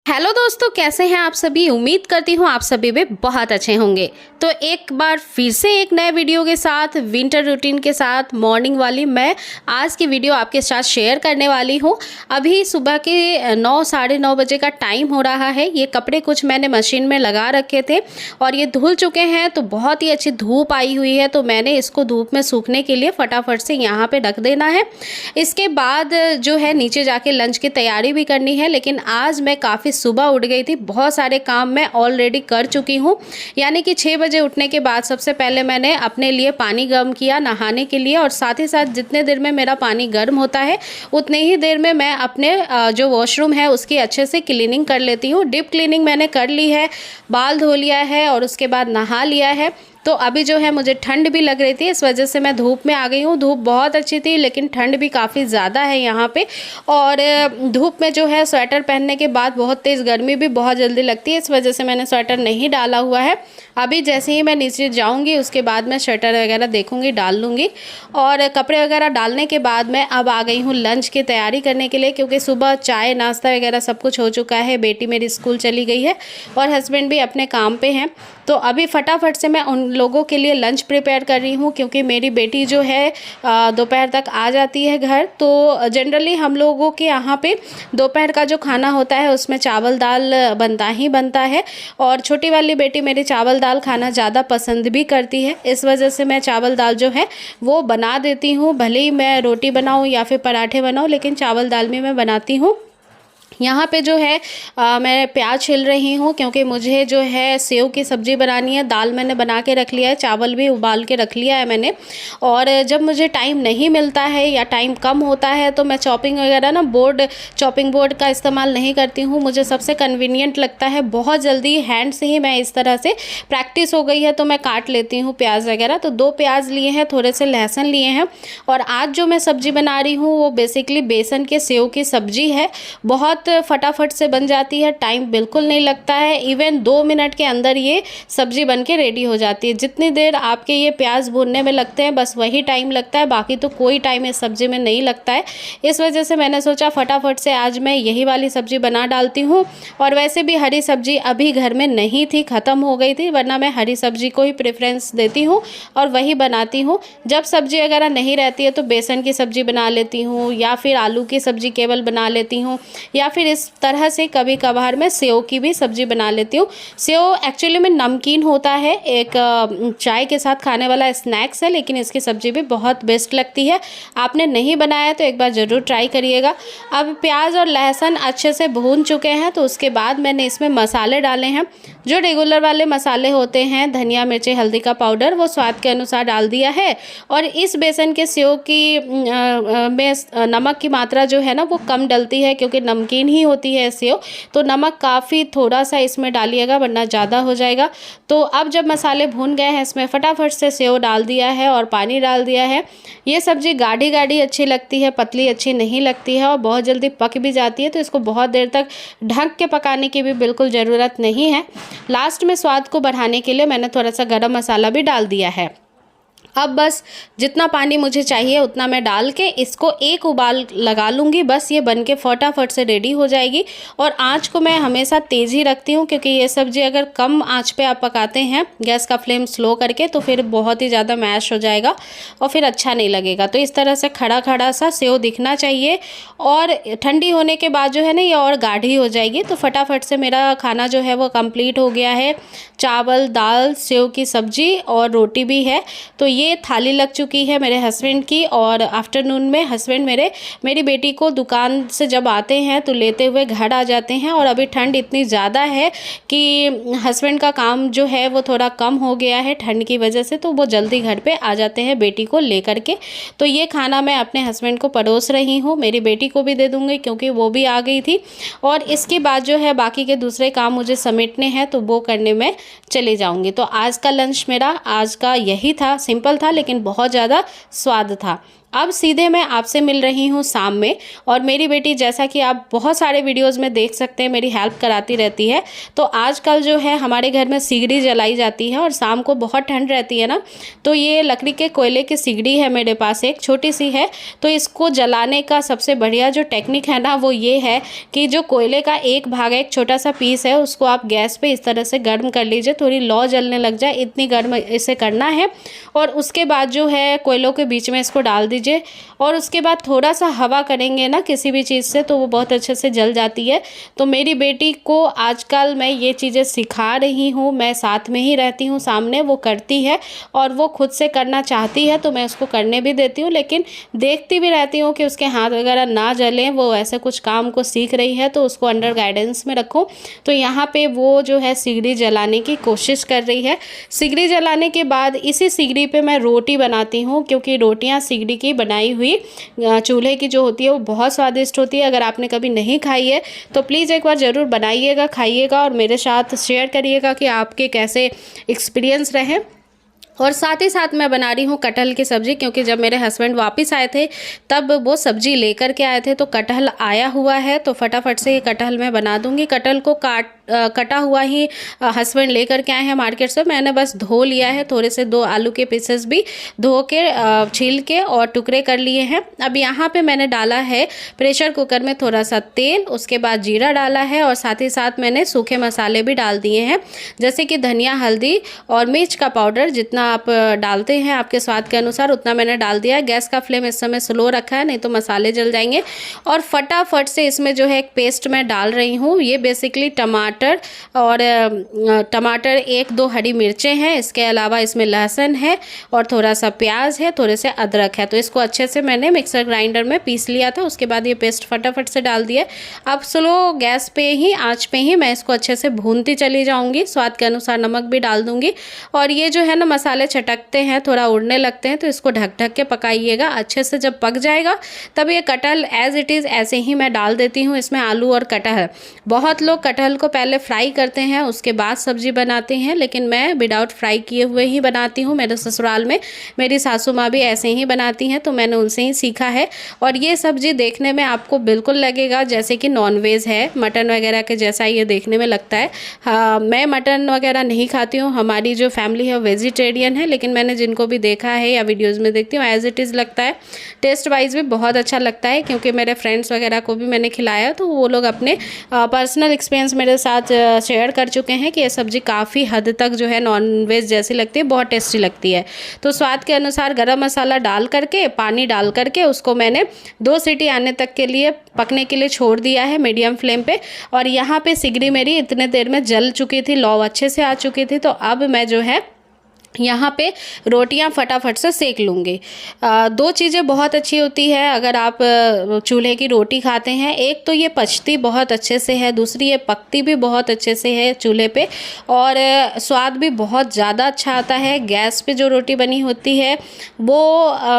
Hello दोस्तों, कैसे हैं आप सभी। उम्मीद करती हूँ आप सभी भी बहुत अच्छे होंगे। तो एक बार फिर से एक नए वीडियो के साथ, विंटर रूटीन के साथ, मॉर्निंग वाली मैं आज की वीडियो आपके साथ शेयर करने वाली हूँ। अभी सुबह के 9 साढ़े 9 बजे का टाइम हो रहा है। ये कपड़े कुछ मैंने मशीन में लगा रखे थे और ये धुल चुके हैं। तो बहुत ही अच्छी धूप आई हुई है, तो मैंने इसको धूप में सूखने के लिए फटाफट से यहाँ पर रख देना है। इसके बाद जो है नीचे जाके लंच की तैयारी भी करनी है। लेकिन आज मैं काफ़ी सुबह उठ गई थी, बहुत सारे काम मैं ऑलरेडी कर चुकी हूँ। यानी कि 6 बजे उठने के बाद सबसे पहले मैंने अपने लिए पानी गर्म किया नहाने के लिए, और साथ ही साथ जितने देर में मेरा पानी गर्म होता है उतने ही देर में मैं अपने जो वॉशरूम है उसकी अच्छे से क्लीनिंग कर लेती हूँ। डीप क्लीनिंग मैंने कर ली है, बाल धो लिया है और उसके बाद नहा लिया है। तो अभी जो है मुझे ठंड भी लग रही थी, इस वजह से मैं धूप में आ गई हूँ। धूप बहुत अच्छी थी लेकिन ठंड भी काफ़ी ज़्यादा है यहाँ पे, और धूप में जो है स्वेटर पहनने के बाद बहुत तेज़ गर्मी भी बहुत जल्दी लगती है, इस वजह से मैंने स्वेटर नहीं डाला हुआ है। अभी जैसे ही मैं नीचे जाऊँगी उसके बाद मैं स्वेटर वगैरह देखूँगी, डाल लूँगी। और कपड़े वगैरह डालने के बाद मैं अब आ गई हूँ लंच की तैयारी करने के लिए, क्योंकि सुबह चाय नाश्ता वगैरह सब कुछ हो चुका है। बेटी मेरी स्कूल चली गई है और हस्बैंड भी अपने काम पे हैं। तो अभी फटाफट से मैं उन लोगों के लिए लंच प्रिपेयर कर रही हूँ, क्योंकि मेरी बेटी जो है दोपहर तक आ जाती है घर। तो जनरली हम लोगों के यहाँ पे दोपहर का जो खाना होता है उसमें चावल दाल बनता ही बनता है, और छोटी वाली बेटी मेरी चावल दाल खाना ज़्यादा पसंद भी करती है। इस वजह से मैं चावल दाल जो है वो बना देती हूँ, भले ही मैं रोटी बनाऊँ या फिर पराठे बनाऊँ, लेकिन चावल दाल भी मैं बनाती हूँ। यहाँ पे जो है मैं प्याज छिल रही हूँ, क्योंकि मुझे जो है सेव की सब्ज़ी बनानी है। दाल मैंने बना के रख लिया है, चावल भी उबाल के रख लिया है मैंने। और जब मुझे टाइम नहीं मिलता है या टाइम कम होता है तो मैं चॉपिंग वगैरह ना चॉपिंग बोर्ड का इस्तेमाल नहीं करती हूँ। मुझे सबसे कन्वीनियंट लगता है, बहुत जल्दी हैंड से ही मैं इस तरह से प्रैक्टिस हो गई है तो मैं काट लेती हूँ प्याज वगैरह। तो 2 प्याज लिए हैं, थोड़े से लहसुन लिए हैं। और आज जो मैं सब्ज़ी बना रही हूँ वो बेसिकली बेसन के सेव की सब्ज़ी है। बहुत फटाफट से बन जाती है, टाइम बिल्कुल नहीं लगता है। इवन 2 मिनट के अंदर ये सब्जी बन के रेडी हो जाती है। जितनी देर आपके ये प्याज भूनने में लगते हैं बस वही टाइम लगता है, बाकी तो कोई टाइम इस सब्जी में नहीं लगता है। इस वजह से मैंने सोचा फटाफट से आज मैं यही वाली सब्जी बना डालती हूँ। और वैसे भी हरी सब्जी अभी घर में नहीं थी, ख़त्म हो गई थी, वरना मैं हरी सब्जी को ही प्रेफरेंस देती हूँ और वही बनाती हूँ। जब सब्जी वगैरह नहीं रहती है तो बेसन की सब्ज़ी बना लेती हूँ, या फिर आलू की सब्ज़ी केवल बना लेती हूँ, या फिर इस तरह से कभी कभार मैं सेव की भी सब्ज़ी बना लेती हूँ। सेव एक्चुअली में नमकीन होता है, एक चाय के साथ खाने वाला स्नैक्स है, लेकिन इसकी सब्ज़ी भी बहुत बेस्ट लगती है। आपने नहीं बनाया तो एक बार ज़रूर ट्राई करिएगा। अब प्याज और लहसुन अच्छे से भून चुके हैं, तो उसके बाद मैंने इसमें मसाले डाले हैं। जो रेगुलर वाले मसाले होते हैं, धनिया मिर्ची हल्दी का पाउडर, वो स्वाद के अनुसार डाल दिया है। और इस बेसन के सेव की में नमक की मात्रा जो है ना वो कम डलती है, क्योंकि नमकीन ही होती है सेव। तो नमक काफ़ी थोड़ा सा इसमें डालिएगा, वरना ज़्यादा हो जाएगा। तो अब जब मसाले भून गए हैं इसमें फटाफट से सेव डाल दिया है और पानी डाल दिया है। ये सब्ज़ी गाढ़ी गाढ़ी अच्छी लगती है, पतली अच्छी नहीं लगती है, और बहुत जल्दी पक भी जाती है। तो इसको बहुत देर तक ढक के पकाने की भी बिल्कुल ज़रूरत नहीं है। लास्ट में स्वाद को बढ़ाने के लिए मैंने थोड़ा सा गरम मसाला भी डाल दिया है। अब बस जितना पानी मुझे चाहिए उतना मैं डाल के इसको एक उबाल लगा लूँगी, बस ये बन के फटाफट से रेडी हो जाएगी। और आँच को मैं हमेशा तेज़ ही रखती हूँ, क्योंकि ये सब्ज़ी अगर कम आँच पे आप पकाते हैं गैस का फ्लेम स्लो करके तो फिर बहुत ही ज़्यादा मैश हो जाएगा और फिर अच्छा नहीं लगेगा। तो इस तरह से खड़ा खड़ा सा सेव दिखना चाहिए, और ठंडी होने के बाद जो है ना ये और गाढ़ी हो जाएगी। तो फटाफट से मेरा खाना जो है वो कंप्लीट हो गया है। चावल दाल सेव की सब्ज़ी और रोटी भी है। तो ये थाली लग चुकी है मेरे हस्बैंड की, और आफ्टरनून में हस्बैंड मेरी बेटी को दुकान से जब आते हैं तो लेते हुए घर आ जाते हैं। और अभी ठंड इतनी ज़्यादा है कि हस्बैंड का काम जो है वो थोड़ा कम हो गया है ठंड की वजह से, तो वो जल्दी घर पे आ जाते हैं बेटी को लेकर के। तो ये खाना मैं अपने हस्बैंड को परोस रही हूँ, मेरी बेटी को भी दे दूँगी क्योंकि वो भी आ गई थी। और इसके बाद जो है बाकी के दूसरे काम मुझे समेटने हैं, तो वो करने में चली जाऊँगी। तो आज का लंच मेरा आज का यही था, सिंपल था लेकिन बहुत ज़्यादा स्वाद था। अब सीधे मैं आपसे मिल रही हूँ शाम में। और मेरी बेटी, जैसा कि आप बहुत सारे वीडियोस में देख सकते हैं, मेरी हेल्प कराती रहती है। तो आजकल जो है हमारे घर में सिगड़ी जलाई जाती है और शाम को बहुत ठंड रहती है ना, तो ये लकड़ी के कोयले की सिगड़ी है मेरे पास, एक छोटी सी है। तो इसको जलाने का सबसे बढ़िया जो टेक्निक है ना, वो ये है कि जो कोयले का एक भाग है, एक छोटा सा पीस है, उसको आप गैस पे इस तरह से गर्म कर लीजिए, थोड़ी लौ जलने लग जाए, इतनी गर्म इसे करना है। और उसके बाद जो है कोयलों के बीच में इसको डाल दीजिए और उसके बाद थोड़ा सा हवा करेंगे ना किसी भी चीज़ से, तो वो बहुत अच्छे से जल जाती है। तो मेरी बेटी को आजकल मैं ये चीज़ें सिखा रही हूँ, मैं साथ में ही रहती हूँ, सामने वो करती है और वो खुद से करना चाहती है तो मैं उसको करने भी देती हूँ, लेकिन देखती भी रहती हूँ कि उसके हाथ वगैरह ना जलें। वो ऐसे कुछ काम को सीख रही है तो उसको अंडर गाइडेंस में रखो। तो यहाँ पे वो जो है सिगड़ी जलाने की कोशिश कर रही है। सिगड़ी जलाने के बाद इसी सिगड़ी पे मैं रोटी बनाती हूँ, क्योंकि रोटियाँ सिगड़ी की बनाई हुई चूल्हे की जो होती है वो बहुत स्वादिष्ट होती है। अगर आपने कभी नहीं खाई है तो प्लीज़ एक बार ज़रूर बनाइएगा, खाइएगा और मेरे साथ शेयर करिएगा कि आपके कैसे एक्सपीरियंस रहे। और साथ ही साथ मैं बना रही हूँ कटहल की सब्ज़ी, क्योंकि जब मेरे हस्बैंड वापस आए थे तब वो सब्ज़ी लेकर के आए थे, तो कटहल आया हुआ है तो फटाफट से ये कटहल मैं बना दूँगी। कटहल को कटा हुआ ही हस्बैंड लेकर के आए हैं मार्केट से, मैंने बस धो लिया है, थोड़े से 2 आलू के पीसेस भी धो के छील के और टुकड़े कर लिए हैं। अब यहाँ पे मैंने डाला है प्रेशर कुकर में थोड़ा सा तेल, उसके बाद जीरा डाला है और साथ ही साथ मैंने सूखे मसाले भी डाल दिए हैं, जैसे कि धनिया, हल्दी और मिर्च का पाउडर। जितना आप डालते हैं आपके स्वाद के अनुसार उतना मैंने डाल दिया है। गैस का फ्लेम इस समय स्लो रखा है, नहीं तो मसाले जल जाएंगे। और फटाफट से इसमें जो है एक पेस्ट मैं डाल रही हूँ, ये बेसिकली टमाटर और टमाटर, 1-2 हरी मिर्चें हैं, इसके अलावा इसमें लहसुन है और थोड़ा सा प्याज है, थोड़े से अदरक है। तो इसको अच्छे से मैंने मिक्सर ग्राइंडर में पीस लिया था। उसके बाद ये पेस्ट फटाफट से डाल दिया। अब स्लो गैस पे ही, आंच पे ही मैं इसको अच्छे से भूनती चली जाऊंगी। स्वाद के अनुसार नमक भी डाल दूंगी। और ये जो है ना, मसाले चटकते हैं, थोड़ा उड़ने लगते हैं, तो इसको ढक ढक के पकाइएगा। अच्छे से जब पक जाएगा तब ये कटहल एज इट इज़ ऐसे ही मैं डाल देती हूँ इसमें, आलू और कटहल। बहुत लोग कटहल को पहले फ्राई करते हैं उसके बाद सब्जी बनाते हैं, लेकिन मैं विदाउट फ्राई किए हुए ही बनाती हूँ। मेरे ससुराल में मेरी सासू माँ भी ऐसे ही बनाती हैं, तो मैंने उनसे ही सीखा है। और ये सब्जी देखने में आपको बिल्कुल लगेगा जैसे कि नॉनवेज है, मटन वगैरह के जैसा ये देखने में लगता है। हाँ, मैं मटन वगैरह नहीं खाती हूँ, हमारी जो फैमिली है वेजिटेरियन है, लेकिन मैंने जिनको भी देखा है या वीडियोज़ में देखती हूँ एज इट इज़ लगता है। टेस्ट वाइज भी बहुत अच्छा लगता है, क्योंकि मेरे फ्रेंड्स वगैरह को भी मैंने खिलाया, तो वो लोग अपने पर्सनल एक्सपीरियंस मेरे साथ शेयर कर चुके हैं कि ये सब्ज़ी काफ़ी हद तक जो है नॉनवेज जैसी लगती है, बहुत टेस्टी लगती है। तो स्वाद के अनुसार गरम मसाला डाल करके, पानी डाल करके उसको मैंने 2 सीटी आने तक के लिए पकने के लिए छोड़ दिया है मीडियम फ्लेम पे। और यहाँ पे सिगड़ी मेरी इतने देर में जल चुकी थी, लौ अच्छे से आ चुकी थी। तो अब मैं जो है यहाँ पे रोटियाँ फटाफट से सेक लूँगी। 2 चीज़ें बहुत अच्छी होती है अगर आप चूल्हे की रोटी खाते हैं। एक तो ये पचती बहुत अच्छे से है, दूसरी ये पकती भी बहुत अच्छे से है चूल्हे पे, और स्वाद भी बहुत ज़्यादा अच्छा आता है। गैस पे जो रोटी बनी होती है वो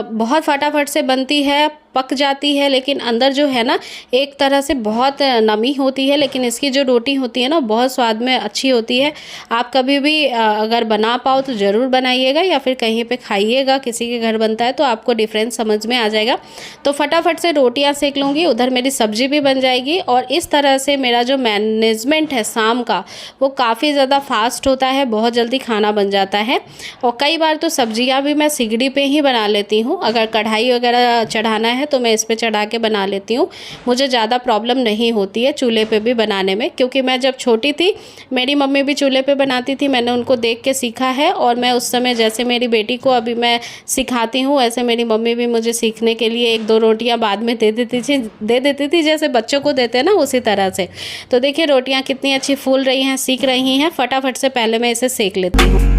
बहुत फटाफट से बनती है, पक जाती है, लेकिन अंदर जो है ना एक तरह से बहुत नमी होती है। लेकिन इसकी जो रोटी होती है ना बहुत स्वाद में अच्छी होती है। आप कभी भी अगर बना पाओ तो ज़रूर बनाइएगा, या फिर कहीं पे खाइएगा, किसी के घर बनता है तो आपको डिफरेंस समझ में आ जाएगा। तो फटाफट से रोटियां सेक लूँगी, उधर मेरी सब्जी भी बन जाएगी। और इस तरह से मेरा जो मैनेजमेंट है शाम का वो काफ़ी ज़्यादा फास्ट होता है, बहुत जल्दी खाना बन जाता है। और कई बार तो सब्जियाँ भी मैं सिगड़ी पे ही बना लेती हूँ। अगर कढ़ाई वगैरह चढ़ाना है तो मैं इस पे चढ़ा के बना लेती हूँ, मुझे ज़्यादा प्रॉब्लम नहीं होती है चूल्हे पे भी बनाने में। क्योंकि मैं जब छोटी थी मेरी मम्मी भी चूल्हे पे बनाती थी, मैंने उनको देख के सीखा है। और मैं उस समय जैसे मेरी बेटी को अभी मैं सिखाती हूँ, ऐसे मेरी मम्मी भी मुझे सीखने के लिए 1-2 रोटियाँ बाद में दे देती थी जैसे बच्चों को देते हैं ना, उसी तरह से। तो देखिए रोटियाँ कितनी अच्छी फूल रही हैं, सीख रही हैं। फटाफट से पहले मैं इसे सेक लेती हूँ।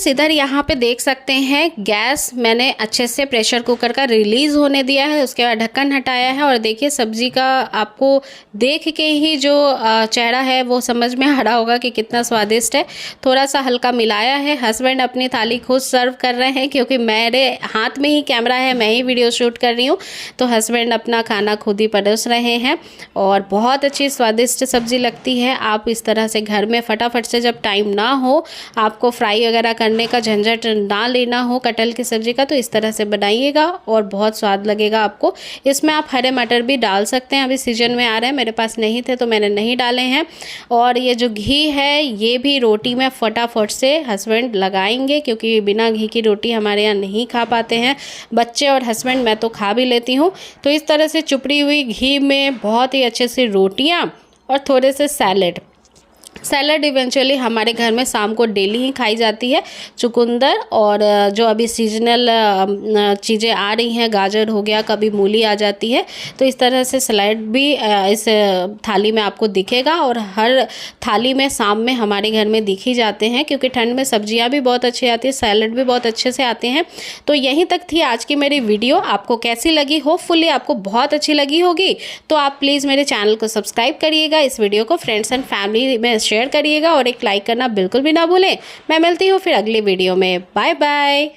इधर यहाँ पे देख सकते हैं गैस मैंने अच्छे से प्रेशर कुकर का रिलीज़ होने दिया है, उसके बाद ढक्कन हटाया है। और देखिए सब्जी का आपको देख के ही जो चेहरा है वो समझ में आ रहा होगा कि कितना स्वादिष्ट है। थोड़ा सा हल्का मिलाया है। हस्बैंड अपनी थाली खुद सर्व कर रहे हैं क्योंकि मेरे हाथ में ही कैमरा है, मैं ही वीडियो शूट कर रही हूँ, तो हस्बैंड अपना खाना खुद ही परोस रहे हैं। और बहुत अच्छी स्वादिष्ट सब्ज़ी लगती है। आप इस तरह से घर में फटाफट से, जब टाइम ना हो, आपको फ्राई वगैरह करने का झंझट ना लेना हो कटहल की सब्ज़ी का, तो इस तरह से बनाइएगा और बहुत स्वाद लगेगा आपको। इसमें आप हरे मटर भी डाल सकते हैं, अभी सीजन में आ रहे हैं, मेरे पास नहीं थे तो मैंने नहीं डाले हैं। और ये जो घी है ये भी रोटी में फटाफट से हस्बैंड लगाएंगे क्योंकि बिना घी की रोटी हमारे यहाँ नहीं खा पाते हैं बच्चे और हस्बैंड, मैं तो खा भी लेती हूँ। तो इस तरह से चुपड़ी हुई घी में बहुत ही अच्छे से रोटियाँ और थोड़े से सैलड इवेंचुअली हमारे घर में शाम को डेली ही खाई जाती है। चुकंदर और जो अभी सीजनल चीज़ें आ रही हैं, गाजर हो गया, कभी मूली आ जाती है, तो इस तरह से सलाद भी इस थाली में आपको दिखेगा। और हर थाली में शाम में हमारे घर में दिख ही जाते हैं क्योंकि ठंड में सब्जियां भी बहुत अच्छी आती है, सैलड भी बहुत अच्छे से आते हैं। तो यहीं तक थी आज की मेरी वीडियो। आपको कैसी लगी? होपफुली आपको बहुत अच्छी लगी होगी। तो आप प्लीज़ मेरे चैनल को सब्सक्राइब करिएगा, इस वीडियो को फ्रेंड्स एंड फैमिली में शेयर करिएगा और एक लाइक करना बिल्कुल भी ना भूलें। मैं मिलती हूँ फिर अगली वीडियो में। Bye bye.